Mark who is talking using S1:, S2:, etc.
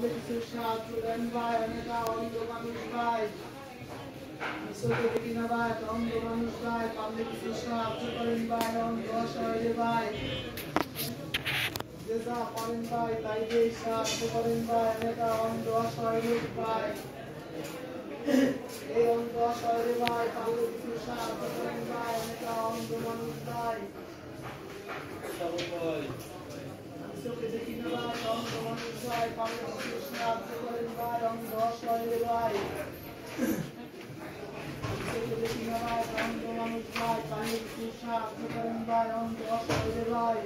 S1: পারলে কিছু সাহায্য দেন ভাই, অনেকটা অন্ধ মানুষ ভাই, চোখে দেখি না ভাই, অন্ধ মানুষ ভাই, পারলে কিছু সাহায্য করেন ভাই, অন্ধ অসহায় ভাই, যে যা পারেন ভাই তাই দিয়ে সাহায্য করেন ভাই, অনেকটা অন্ধ অসহায় লোক ভাই, এই অন্ধ অসহায় ভাই, পারলে কিছু সাহায্য করেন ভাই, অনেকটা অন্ধ মানুষ ভাই, চোখে দেখি না ভাই, অন্ধ মানুষ ভাই, পারলে কিছু সাহায্য করেন ভাই, অন্ধ অসহায় ভাই, চোখে দেখি না ভাই, অন্ধ মানুষ ভাই, পারলে কিছু সাহায্য করেন ভাই, অন্ধ অসহায় ভাই,